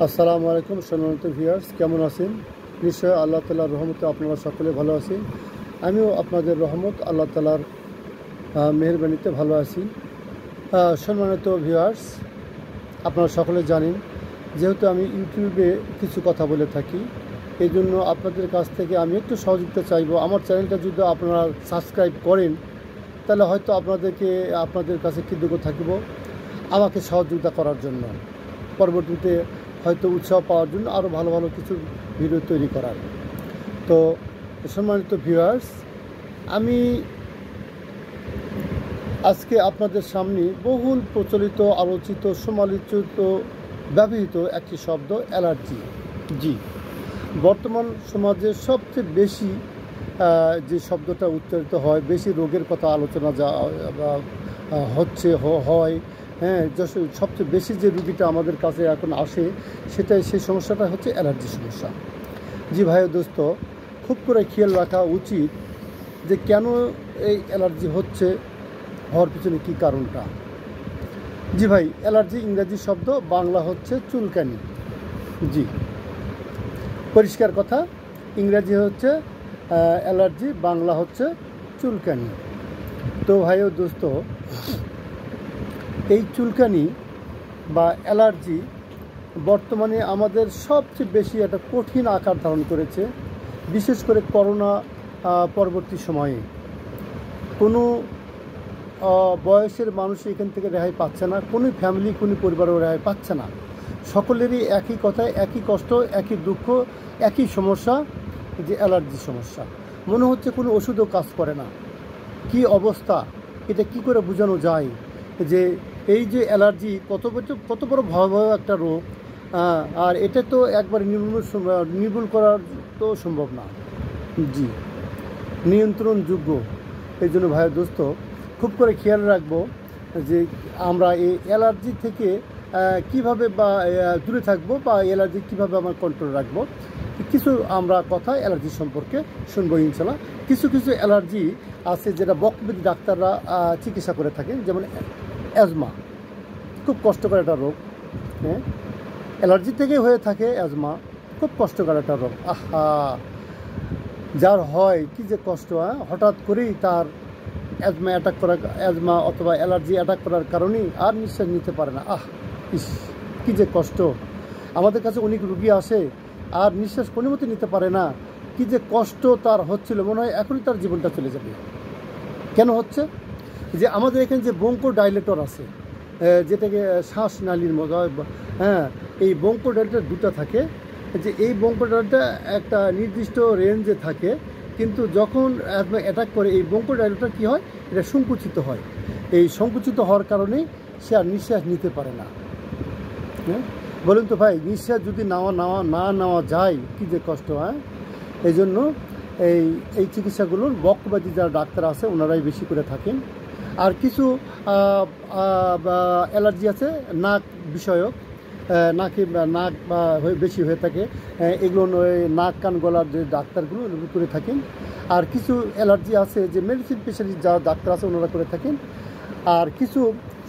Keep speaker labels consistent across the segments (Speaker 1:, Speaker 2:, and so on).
Speaker 1: আসসালামু আলাইকুম সম্মানিত ভিউয়ার্স, কেমন আছেন? নিশ্চয় আল্লাহ তাআলার রহমতে আপনারা সকলে ভালো আছেন। আমিও আপনাদের রহমত আল্লাহ তাআলার মেহেরবানিতে ভালো আছি। সম্মানিত ভিউয়ার্স, আপনারা সকলে জানেন, যেহেতু আমি ইউটিউবে কিছু কথা বলে থাকি, এই জন্য আপনাদের কাছ থেকে আমি একটু সহযোগিতা চাইব। আমার চ্যানেলটা যদি আপনারা সাবস্ক্রাইব করেন, তাহলে হয়তো আপনাদের কাছে কৃতজ্ঞ থাকিব আমাকে সহযোগিতা করার জন্য, পরবর্তীতে হয়তো উৎসাহ পাওয়ার জন্য আরও ভালো ভালো কিছু ভিডিও তৈরি করার। তো সম্মানিত ভিউয়ার্স, আমি আজকে আপনাদের সামনে বহুল প্রচলিত, আলোচিত, সমালোচিত, ব্যবহৃত একটি শব্দ অ্যালার্জি। জি, বর্তমান সমাজে সবচেয়ে বেশি যে শব্দটা উচ্চারিত হয়, বেশি রোগের কথা আলোচনা হয়, হ্যাঁ, সবচেয়ে বেশি যে রুগীটা আমাদের কাছে এখন আসে, সেই সমস্যাটা হচ্ছে অ্যালার্জি সমস্যা। জি ভাই দোস্ত, খুব করে খেয়াল রাখা উচিত যে কেন এই অ্যালার্জি হওয়ার পিছনে কী কারণটা। জি ভাই, অ্যালার্জি ইংরাজি শব্দ, বাংলা হচ্ছে চুলকানি। জি, পরিষ্কার কথা, ইংরাজি হচ্ছে অ্যালার্জি, বাংলা হচ্ছে চুলকানি। তো ভাই ও দোস্ত, এই চুলকানি বা অ্যালার্জি বর্তমানে আমাদের সবচেয়ে বেশি একটা কঠিন আকার ধারণ করেছে, বিশেষ করে করোনা পরবর্তী সময়ে। কোনো বয়সের মানুষ এখান থেকে রেহাই পাচ্ছে না, কোনো ফ্যামিলি, কোনো পরিবারও রেহাই পাচ্ছে না। সকলেরই একই কথা, একই কষ্ট, একই দুঃখ, একই সমস্যা, যে অ্যালার্জি সমস্যা। মনে হচ্ছে কোনো ওষুধও কাজ করে না। কি অবস্থা, এটা কি করে বোঝানো যায় যে এই যে অ্যালার্জি কত বড় ভয়াবহ একটা রোগ, আর এটা তো একবার নির্মূল করার তো সম্ভব না। জি, নিয়ন্ত্রণযোগ্য। এই জন্য ভাই দোস্ত, খুব করে খেয়াল রাখবো যে আমরা এই অ্যালার্জি থেকে কিভাবে বা দূরে থাকবো, বা অ্যালার্জি কিভাবে আমরা কন্ট্রোল রাখবো। কিছু আমরা কথা অ্যালার্জি সম্পর্কে শুনবো ইনশাল্লাহ। কিছু অ্যালার্জি আছে যেটা বকবিদ ডাক্তাররা চিকিৎসা করে থাকেন, যেমন অ্যাজমা, খুব কষ্টকর একটা রোগ। হ্যাঁ, অ্যালার্জি থেকেই হয়ে থাকে অ্যাজমা, খুব কষ্টকর একটা রোগ। যার হয় কি যে কষ্ট, হঠাৎ করেই তার অ্যাজমা অথবা অ্যালার্জি অ্যাটাক করার কারণেই আর নিঃশ্বাস নিতে পারে না। কি যে কষ্ট। আমাদের কাছে অনেক রুগী আসে আর নিঃশ্বাস কোনো মতে নিতে পারে না। কি যে কষ্ট তার হচ্ছিল, মনে হয় এখনই তার জীবনটা চলে যাবে। কেন হচ্ছে? যে আমাদের এখানে যে ব্রঙ্কোডাইলেটর আছে, যেটাকে শ্বাসনালীর মতো, হ্যাঁ, এই ব্রঙ্কোডাইলেটর দুটো থাকে। যে এই ব্রঙ্কোডাইলেটরটা একটা নির্দিষ্ট রেঞ্জে থাকে, কিন্তু যখন অ্যাটাক করে এই ব্রঙ্কোডাইলেটর কী হয়, এটা সংকুচিত হয়। এই সংকুচিত হওয়ার কারণেই সে আর নিঃশ্বাস নিতে পারে না। হ্যাঁ, বলুন তো ভাই, নিঃশ্বাস যদি না নেওয়া যায়, কী যে কষ্ট হয়। এই জন্য এই চিকিৎসাগুলোর বকবাদী যারা ডাক্তার আছে ওনারাই বেশি করে থাকেন। আর কিছু অ্যালার্জি আছে নাক বিষয়ক, নাক বেশি হয়ে থাকে, এগুলো নাক কান গলার যে ডাক্তারগুলো করে থাকেন। আর কিছু অ্যালার্জি আছে যে মেডিসিন স্পেশালিস্ট যারা ডাক্তার আছে ওনারা করে থাকেন। আর কিছু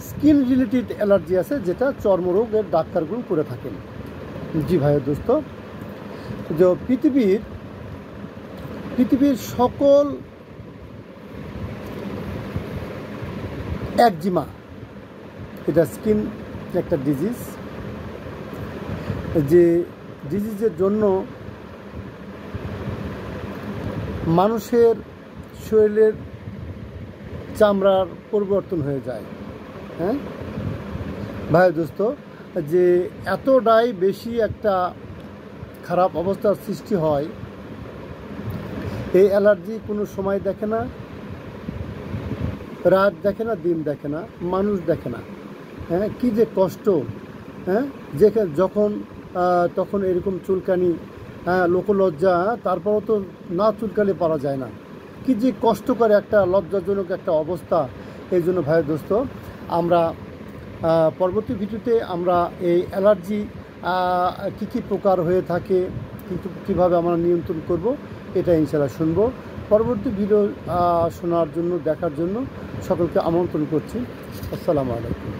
Speaker 1: স্কিন রিলেটেড অ্যালার্জি আছে যেটা চর্মরোগের ডাক্তারগুলো করে থাকেন। জি ভাই দোস্ত, যে পৃথিবীর সকল একজিমা, এটা স্কিন একটা ডিজিজ, যে ডিজিজের জন্য মানুষের শরীরের চামড়ার পরিবর্তন হয়ে যায়। হ্যাঁ ভাই দোস্ত, যে এতটাই বেশি একটা খারাপ অবস্থার সৃষ্টি হয়। এই অ্যালার্জি কোনো সময় দেখে না, রাত দেখে না, দিন দেখে না, মানুষ দেখে না। হ্যাঁ, কি যে কষ্ট। হ্যাঁ, তখন এরকম চুলকানি, লোকলজ্জা, তারপরও তো না চুলকালে পারা যায় না। কি যে কষ্ট করে একটা লজ্জাজনক একটা অবস্থা। এই জন্য ভাই দোস্ত, আমরা পরবর্তী ভিডিওতে আমরা এই অ্যালার্জি কী প্রকার হয়ে থাকে, কিন্তু কীভাবে আমরা নিয়ন্ত্রণ করব, এটা ইনশাআল্লাহ শুনবো। পরবর্তী ভিডিও শোনার জন্য, দেখার জন্য সকলকে আমন্ত্রণ করছি। আসসালামু আলাইকুম।